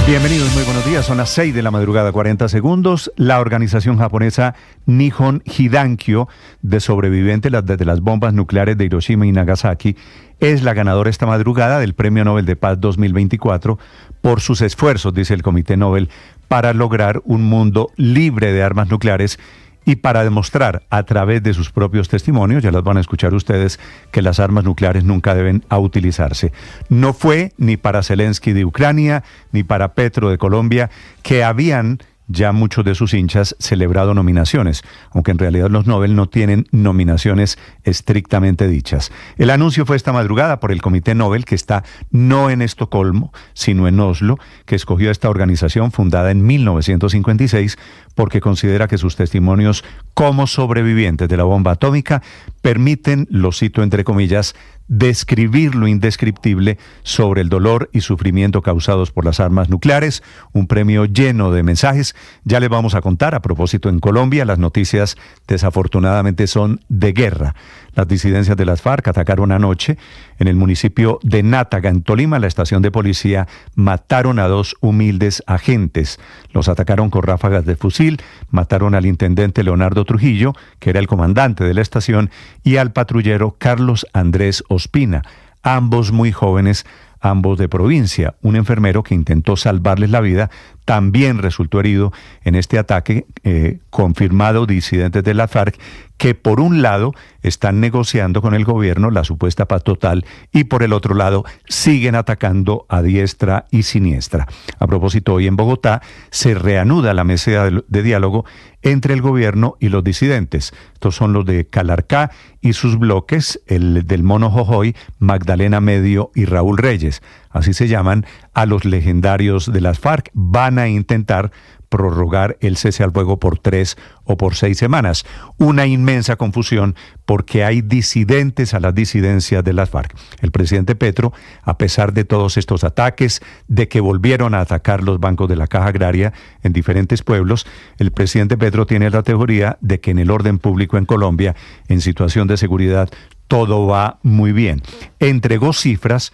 Bienvenidos, muy buenos días. Son las 6 de la madrugada, 40 segundos. La organización japonesa Nihon Hidankyo, de sobrevivientes de las bombas nucleares de Hiroshima y Nagasaki, es la ganadora esta madrugada del Premio Nobel de Paz 2024 por sus esfuerzos, dice el Comité Nobel, para lograr un mundo libre de armas nucleares y para demostrar a través de sus propios testimonios, ya las van a escuchar ustedes, que las armas nucleares nunca deben utilizarse. No fue ni para Zelensky de Ucrania, ni para Petro de Colombia, que habían ya muchos de sus hinchas celebrado nominaciones, aunque en realidad los Nobel no tienen nominaciones estrictamente dichas. El anuncio fue esta madrugada por el Comité Nobel, que está no en Estocolmo, sino en Oslo, que escogió esta organización fundada en 1956 porque considera que sus testimonios como sobrevivientes de la bomba atómica permiten, lo cito entre comillas, describir lo indescriptible sobre el dolor y sufrimiento causados por las armas nucleares, un premio lleno de mensajes. Ya les vamos a contar, a propósito, en Colombia las noticias desafortunadamente son de guerra. Las disidencias de las FARC atacaron anoche en el municipio de Nátaga, en Tolima, la estación de policía, mataron a 2 humildes agentes. Los atacaron con ráfagas de fusil, mataron al intendente Leonardo Trujillo, que era el comandante de la estación, y al patrullero Carlos Andrés Ospina, ambos muy jóvenes, ambos de provincia. Un enfermero que intentó salvarles la vida también resultó herido en este ataque, confirmado disidentes de la FARC, que por un lado están negociando con el gobierno la supuesta paz total y por el otro lado siguen atacando a diestra y siniestra. A propósito, hoy en Bogotá se reanuda la mesa de diálogo entre el gobierno y los disidentes. Estos son los de Calarcá y sus bloques, el del Mono Jojoy, Magdalena Medio y Raúl Reyes. Así se llaman a los legendarios de las FARC. Van a intentar prorrogar el cese al fuego por 3 o por 6 semanas. Una inmensa confusión porque hay disidentes a las disidencias de las FARC. El presidente Petro, a pesar de todos estos ataques, de que volvieron a atacar los bancos de la Caja Agraria en diferentes pueblos, el presidente Petro tiene la teoría de que en el orden público en Colombia, en situación de seguridad, todo va muy bien. Entregó cifras,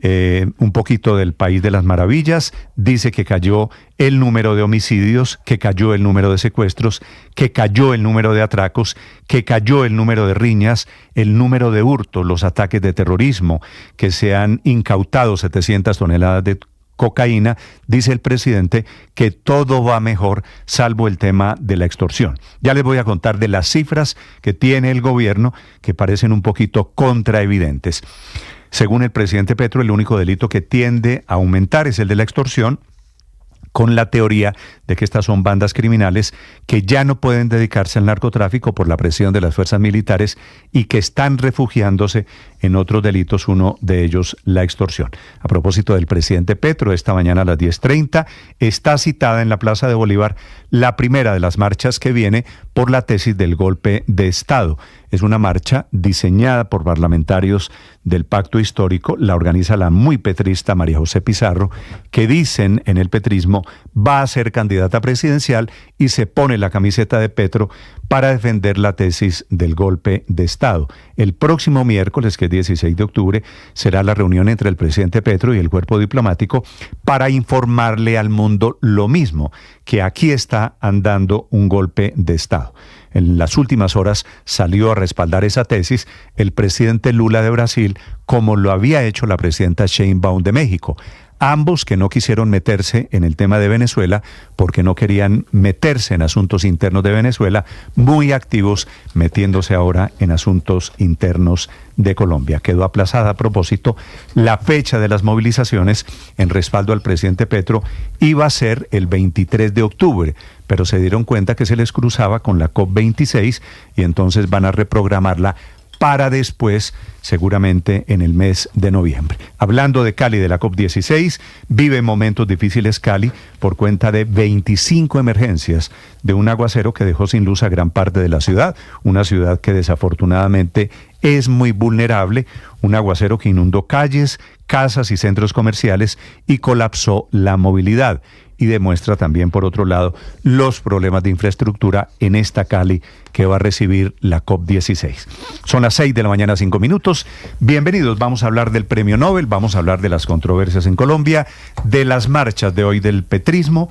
un poquito del País de las Maravillas, dice que cayó el número de homicidios, que cayó el número de secuestros, que cayó el número de atracos, que cayó el número de riñas, el número de hurtos, los ataques de terrorismo, que se han incautado 700 toneladas de cocaína. Dice el presidente que todo va mejor, salvo el tema de la extorsión. Ya les voy a contar de las cifras que tiene el gobierno, que parecen un poquito contraevidentes. Según el presidente Petro, el único delito que tiende a aumentar es el de la extorsión, con la teoría de que estas son bandas criminales que ya no pueden dedicarse al narcotráfico por la presión de las fuerzas militares y que están refugiándose en otros delitos, uno de ellos la extorsión. A propósito del presidente Petro, esta mañana a las 10:30 está citada en la Plaza de Bolívar la primera de las marchas que viene por la tesis del golpe de Estado. Es una marcha diseñada por parlamentarios del Pacto Histórico, la organiza la muy petrista María José Pizarro, que dicen en el petrismo va a ser candidata presidencial y se pone la camiseta de Petro para defender la tesis del golpe de Estado. El próximo miércoles, que es 16 de octubre, será la reunión entre el presidente Petro y el cuerpo diplomático para informarle al mundo lo mismo, que aquí está andando un golpe de Estado. En las últimas horas salió a respaldar esa tesis el presidente Lula de Brasil, como lo había hecho la presidenta Sheinbaum de México. Ambos que no quisieron meterse en el tema de Venezuela porque no querían meterse en asuntos internos de Venezuela, muy activos metiéndose ahora en asuntos internos de Colombia. Quedó aplazada, a propósito, la fecha de las movilizaciones en respaldo al presidente Petro iba a ser el 23 de octubre, pero se dieron cuenta que se les cruzaba con la COP26 y entonces van a reprogramarla para después, seguramente en el mes de noviembre. Hablando de Cali, de la COP16, vive momentos difíciles Cali por cuenta de 25 emergencias de un aguacero que dejó sin luz a gran parte de la ciudad, una ciudad que desafortunadamente es muy vulnerable, un aguacero que inundó calles, casas y centros comerciales y colapsó la movilidad. y demuestra también, por otro lado, los problemas de infraestructura en esta Cali que va a recibir la COP16. Son las 6 de la mañana, 5 minutos. Bienvenidos, vamos a hablar del Premio Nobel, vamos a hablar de las controversias en Colombia, de las marchas de hoy del petrismo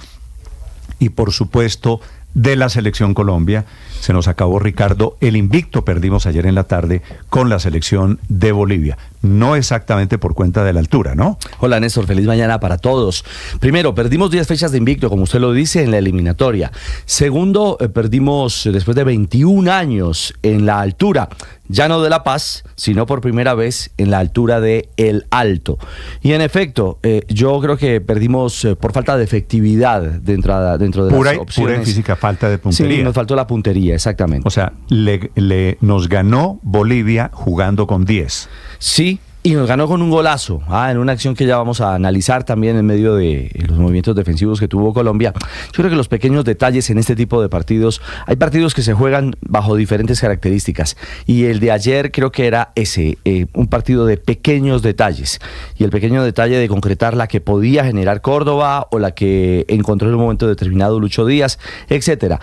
y, por supuesto, de la Selección Colombia. Se nos acabó, Ricardo, el invicto perdimos ayer en la tarde con la selección de Bolivia. No exactamente por cuenta de la altura, ¿no? Hola Néstor, feliz mañana para todos. Primero, perdimos 10 fechas de invicto, como usted lo dice, en la eliminatoria. Segundo, perdimos después de 21 años en la altura, ya no de La Paz, sino por primera vez en la altura de El Alto. Y en efecto, yo creo que perdimos por falta de efectividad de entrada dentro de las opciones. Pura y física falta de puntería. Sí, nos faltó la puntería, exactamente. O sea, nos ganó Bolivia jugando con 10. Sí, y nos ganó con un golazo, en una acción que ya vamos a analizar también en medio de los movimientos defensivos que tuvo Colombia. Yo creo que los pequeños detalles en este tipo de partidos, hay partidos que se juegan bajo diferentes características, y el de ayer creo que era ese, un partido de pequeños detalles, y el pequeño detalle de concretar la que podía generar Córdoba o la que encontró en un momento determinado Lucho Díaz, etcétera.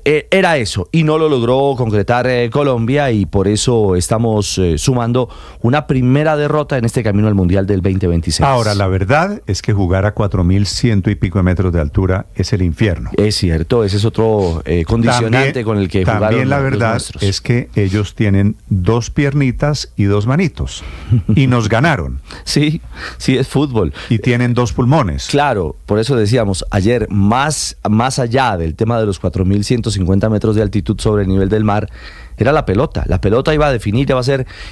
Era eso, y no lo logró concretar Colombia, y por eso estamos sumando una primera derrota en este camino al Mundial del 2026. Ahora, la verdad es que jugar a 4.100 y pico de metros de altura es el infierno. Es cierto, ese es otro condicionante también, con el que jugaron. También la verdad es que ellos tienen 2 piernitas y 2 manitos, y nos ganaron. Sí, es fútbol. Y tienen 2 pulmones. Claro, por eso decíamos ayer, más allá del tema de los 4.150 metros de altitud sobre el nivel del mar, era la pelota. La pelota iba a definir,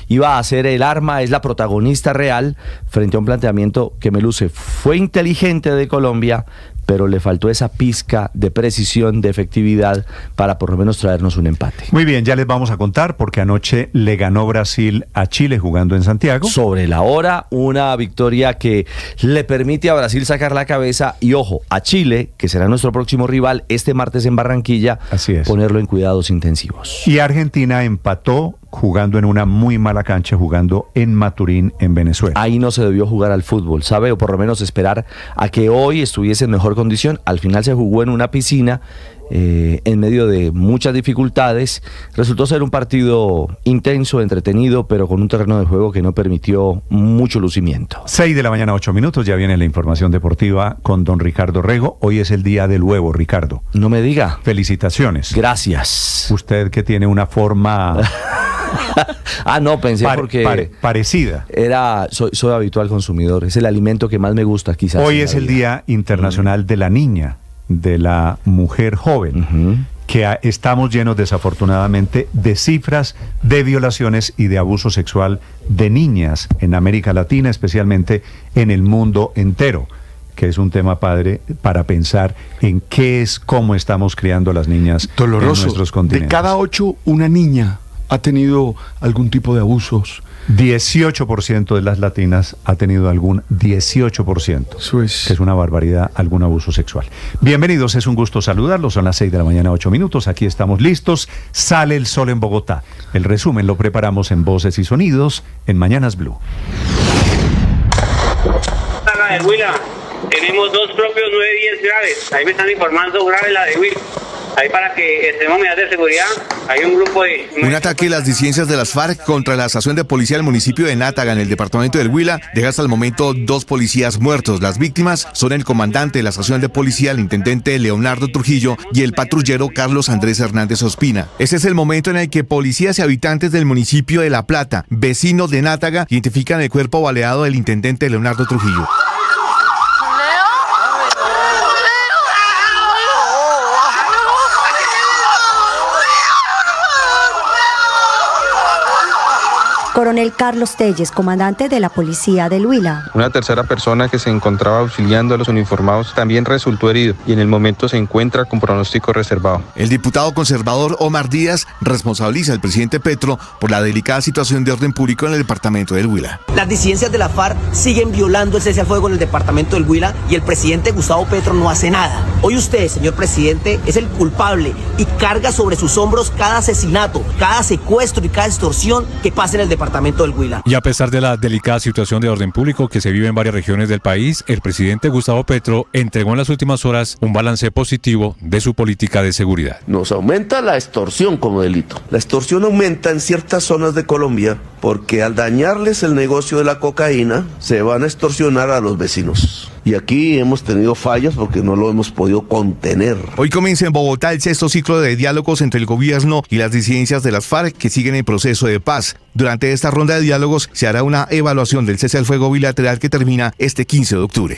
iba a ser el arma, es la protagonista real frente a un planteamiento que Meluce fue inteligente de Colombia, pero le faltó esa pizca de precisión, de efectividad, para por lo menos traernos un empate. Muy bien, ya les vamos a contar, porque anoche le ganó Brasil a Chile jugando en Santiago. Sobre la hora, una victoria que le permite a Brasil sacar la cabeza, y ojo, a Chile, que será nuestro próximo rival este martes en Barranquilla, así es, ponerlo en cuidados intensivos. Y Argentina empató jugando en una muy mala cancha, jugando en Maturín, en Venezuela. Ahí no se debió jugar al fútbol, ¿sabe? O por lo menos esperar a que hoy estuviese en mejor condición. Al final se jugó en una piscina, en medio de muchas dificultades. Resultó ser un partido intenso, entretenido, pero con un terreno de juego que no permitió mucho lucimiento. 6 de la mañana, 8 minutos, ya viene la información deportiva con don Ricardo Rego. Hoy es el día del huevo, Ricardo. No me diga. Felicitaciones. Gracias. Usted que tiene una forma... no, pensé porque... parecida. Soy habitual consumidor, es el alimento que más me gusta quizás. Hoy es el Día Internacional de la Niña, de la mujer joven, que estamos llenos desafortunadamente de cifras de violaciones y de abuso sexual de niñas en América Latina, especialmente en el mundo entero, que es un tema, padre, para pensar en cómo estamos criando a las niñas doloroso, en nuestros continentes. De cada 8, una niña ha tenido algún tipo de abusos. 18% de las latinas ha tenido algún 18%. Eso es. Que es una barbaridad, algún abuso sexual. Bienvenidos, es un gusto saludarlos. Son las 6 de la mañana, 8 minutos. Aquí estamos listos. Sale el sol en Bogotá. El resumen lo preparamos en Voces y Sonidos en Mañanas Blue. La de Huila, tenemos 2 propios 9-10 graves. Ahí me están informando grave la de Huila. Ahí para que estemos medidas de seguridad, hay un grupo de... Un ataque de las disidencias de las FARC contra la estación de policía del municipio de Nátaga, en el departamento del Huila, deja hasta el momento 2 policías muertos. Las víctimas son el comandante de la estación de policía, el intendente Leonardo Trujillo, y el patrullero Carlos Andrés Hernández Ospina. Ese es el momento en el que policías y habitantes del municipio de La Plata, vecinos de Nátaga, identifican el cuerpo baleado del intendente Leonardo Trujillo. Coronel Carlos Telles, comandante de la policía del Huila. Una tercera persona que se encontraba auxiliando a los uniformados también resultó herido y en el momento se encuentra con pronóstico reservado. El diputado conservador Omar Díaz responsabiliza al presidente Petro por la delicada situación de orden público en el departamento del Huila. Las disidencias de la FARC siguen violando el cese al fuego en el departamento del Huila y el presidente Gustavo Petro no hace nada. Hoy usted, señor presidente, es el culpable y carga sobre sus hombros cada asesinato, cada secuestro y cada extorsión que pasa en el departamento departamento del Huila. Y a pesar de la delicada situación de orden público que se vive en varias regiones del país, el presidente Gustavo Petro entregó en las últimas horas un balance positivo de su política de seguridad. Nos aumenta la extorsión como delito. La extorsión aumenta en ciertas zonas de Colombia porque al dañarles el negocio de la cocaína se van a extorsionar a los vecinos. Y aquí hemos tenido fallas porque no lo hemos podido contener. Hoy comienza en Bogotá el 6º ciclo de diálogos entre el gobierno y las disidencias de las FARC que siguen en proceso de paz. Durante esta ronda de diálogos se hará una evaluación del cese al fuego bilateral que termina este 15 de octubre.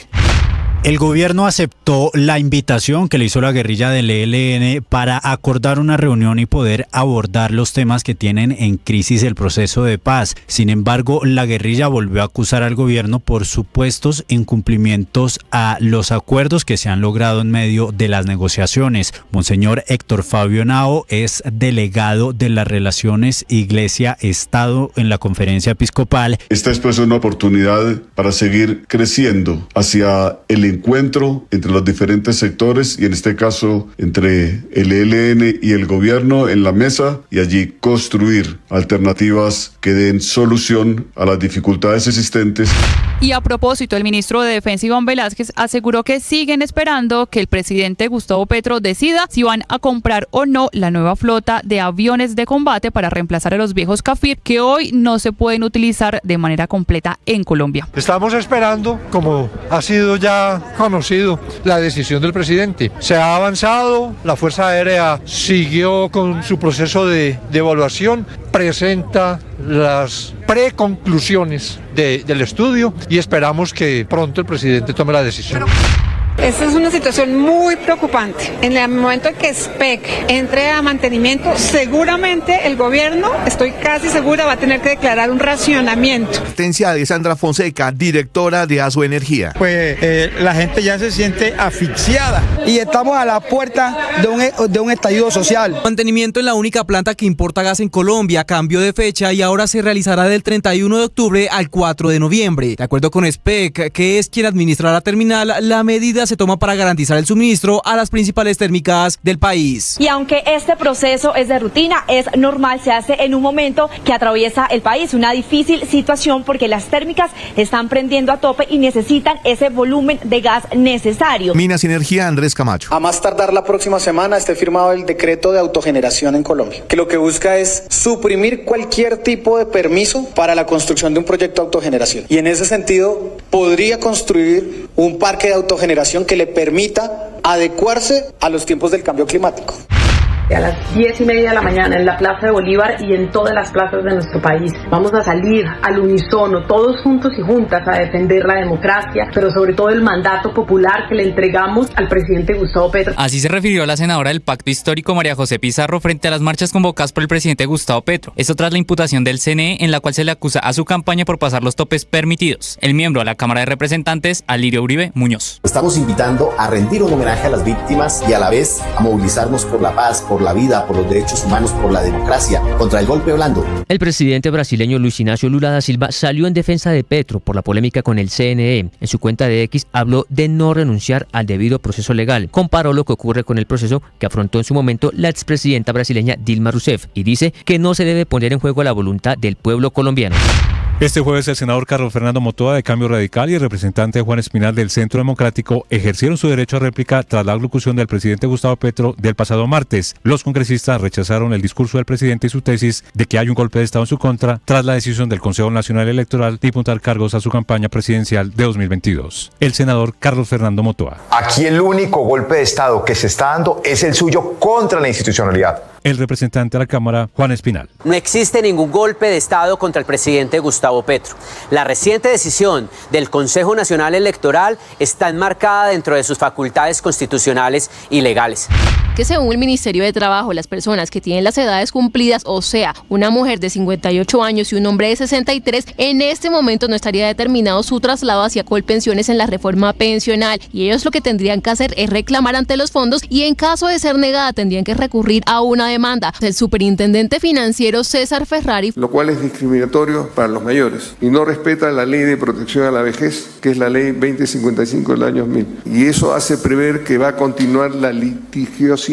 El gobierno aceptó la invitación que le hizo la guerrilla del ELN para acordar una reunión y poder abordar los temas que tienen en crisis el proceso de paz. Sin embargo, la guerrilla volvió a acusar al gobierno por supuestos incumplimientos a los acuerdos que se han logrado en medio de las negociaciones. Monseñor Héctor Fabio Nao es delegado de las relaciones Iglesia-Estado en la conferencia episcopal. Esta es pues una oportunidad para seguir creciendo hacia el encuentro entre los diferentes sectores y en este caso entre el ELN y el gobierno en la mesa y allí construir alternativas que den solución a las dificultades existentes. Y a propósito, el ministro de Defensa Iván Velázquez aseguró que siguen esperando que el presidente Gustavo Petro decida si van a comprar o no la nueva flota de aviones de combate para reemplazar a los viejos Kafir que hoy no se pueden utilizar de manera completa en Colombia. Estamos esperando, como ha sido ya conocido, la decisión del presidente. Se ha avanzado, la Fuerza Aérea siguió con su proceso de evaluación, presenta las preconclusiones del estudio y esperamos que pronto el presidente tome la decisión. Esta es una situación muy preocupante. En el momento en que SPEC entre a mantenimiento, seguramente el gobierno, estoy casi segura, va a tener que declarar un racionamiento. Advertencia de Sandra Fonseca, directora de ASO Energía. Pues la gente ya se siente asfixiada y estamos a la puerta de un estallido social. Mantenimiento en la única planta que importa gas en Colombia cambió de fecha y ahora se realizará del 31 de octubre al 4 de noviembre. De acuerdo con SPEC, que es quien administra la terminal, la medida se toma para garantizar el suministro a las principales térmicas del país. Y aunque este proceso es de rutina, es normal, se hace en un momento que atraviesa el país, una difícil situación porque las térmicas están prendiendo a tope y necesitan ese volumen de gas necesario. Minas y Energía, Andrés Camacho. A más tardar la próxima semana esté firmado el decreto de autogeneración en Colombia, que lo que busca es suprimir cualquier tipo de permiso para la construcción de un proyecto de autogeneración. Y en ese sentido, podría construir un parque de autogeneración que le permita adecuarse a los tiempos del cambio climático. A las 10:30 de la mañana en la Plaza de Bolívar y en todas las plazas de nuestro país. Vamos a salir al unísono, todos juntos y juntas, a defender la democracia, pero sobre todo el mandato popular que le entregamos al presidente Gustavo Petro. Así se refirió la senadora del Pacto Histórico, María José Pizarro, frente a las marchas convocadas por el presidente Gustavo Petro. Esto tras la imputación del CNE, en la cual se le acusa a su campaña por pasar los topes permitidos. El miembro de la Cámara de Representantes, Alirio Uribe Muñoz. Estamos invitando a rendir un homenaje a las víctimas y a la vez a movilizarnos por la paz, por la vida, por los derechos humanos, por la democracia, contra el golpe blando. El presidente brasileño Luis Inácio Lula da Silva salió en defensa de Petro por la polémica con el CNE. En su cuenta de X habló de no renunciar al debido proceso legal. Comparó lo que ocurre con el proceso que afrontó en su momento la expresidenta brasileña Dilma Rousseff y dice que no se debe poner en juego la voluntad del pueblo colombiano. Este jueves el senador Carlos Fernando Motoa de Cambio Radical y el representante Juan Espinal del Centro Democrático ejercieron su derecho a réplica tras la alocución del presidente Gustavo Petro del pasado martes. Los congresistas rechazaron el discurso del presidente y su tesis de que hay un golpe de Estado en su contra tras la decisión del Consejo Nacional Electoral de imputar cargos a su campaña presidencial de 2022. El senador Carlos Fernando Motoa. Aquí el único golpe de Estado que se está dando es el suyo contra la institucionalidad. El representante de la Cámara, Juan Espinal. No existe ningún golpe de Estado contra el presidente Gustavo Petro. La reciente decisión del Consejo Nacional Electoral está enmarcada dentro de sus facultades constitucionales y legales. Que según el Ministerio de Trabajo, las personas que tienen las edades cumplidas, o sea, una mujer de 58 años y un hombre de 63, en este momento no estaría determinado su traslado hacia Colpensiones en la reforma pensional. Y ellos lo que tendrían que hacer es reclamar ante los fondos y en caso de ser negada tendrían que recurrir a una demanda. El superintendente financiero César Ferrari. Lo cual es discriminatorio para los mayores y no respeta la ley de protección a la vejez, que es la ley 2055 del año 2000. Y eso hace prever que va a continuar la litigiosidad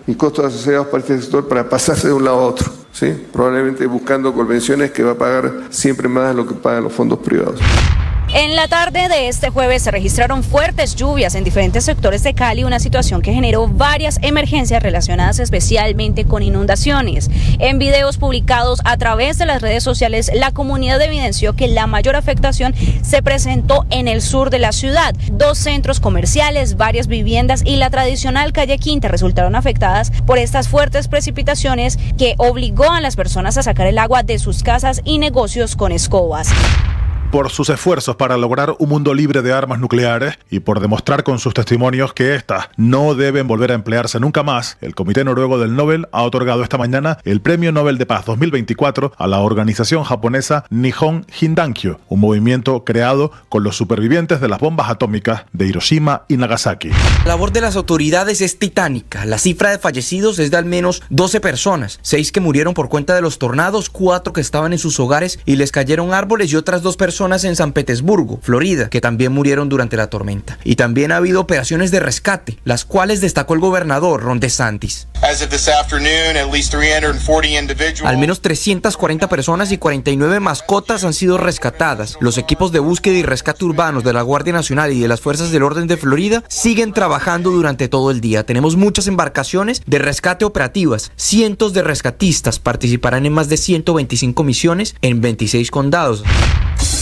y costos asociados para este sector para pasarse de un lado a otro. ¿sí? Probablemente buscando colvenciones que va a pagar siempre más de lo que pagan los fondos privados. En la tarde de este jueves se registraron fuertes lluvias en diferentes sectores de Cali, una situación que generó varias emergencias relacionadas especialmente con inundaciones. En videos publicados a través de las redes sociales, la comunidad evidenció que la mayor afectación se presentó en el sur de la ciudad. 2 centros comerciales, varias viviendas y la tradicional calle Quinta resultaron afectadas por estas fuertes precipitaciones que obligó a las personas a sacar el agua de sus casas y negocios con escobas. Por sus esfuerzos para lograr un mundo libre de armas nucleares y por demostrar con sus testimonios que éstas no deben volver a emplearse nunca más, el Comité Noruego del Nobel ha otorgado esta mañana el Premio Nobel de Paz 2024 a la organización japonesa Nihon Jindankyo, un movimiento creado con los supervivientes de las bombas atómicas de Hiroshima y Nagasaki. La labor de las autoridades es titánica. La cifra de fallecidos es de al menos 12 personas, 6 que murieron por cuenta de los tornados, 4 que estaban en sus hogares y les cayeron árboles y otras 2 personas en San Petersburgo, Florida, que también murieron durante la tormenta. Y también ha habido operaciones de rescate, las cuales destacó el gobernador Ron DeSantis. Al menos 340 personas y 49 mascotas han sido rescatadas. Los equipos de búsqueda y rescate urbanos de la Guardia Nacional y de las Fuerzas del Orden de Florida siguen trabajando durante todo el día. Tenemos muchas embarcaciones de rescate operativas. Cientos de rescatistas participarán en más de 125 misiones en 26 condados.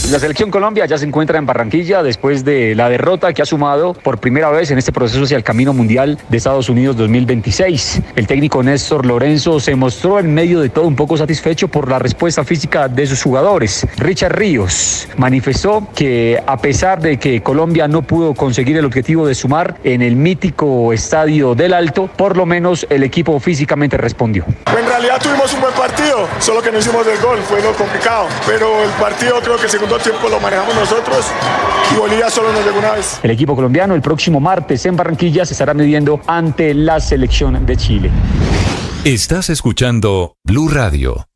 La selección Colombia ya se encuentra en Barranquilla después de la derrota que ha sumado por primera vez en este proceso hacia el camino mundial de Estados Unidos 2026. El técnico Néstor Lorenzo se mostró en medio de todo un poco satisfecho por la respuesta física de sus jugadores. Richard Ríos manifestó que a pesar de que Colombia no pudo conseguir el objetivo de sumar en el mítico Estadio del Alto, por lo menos el equipo físicamente respondió. En realidad tuvimos un buen partido, solo que no hicimos el gol, fue lo complicado, pero el partido creo que el segundo tiempo lo manejamos nosotros y Bolivia solo nos llegó una vez. El equipo colombiano el próximo martes en Barranquilla se estará midiendo ante la selección de Chile. Estás escuchando Blue Radio.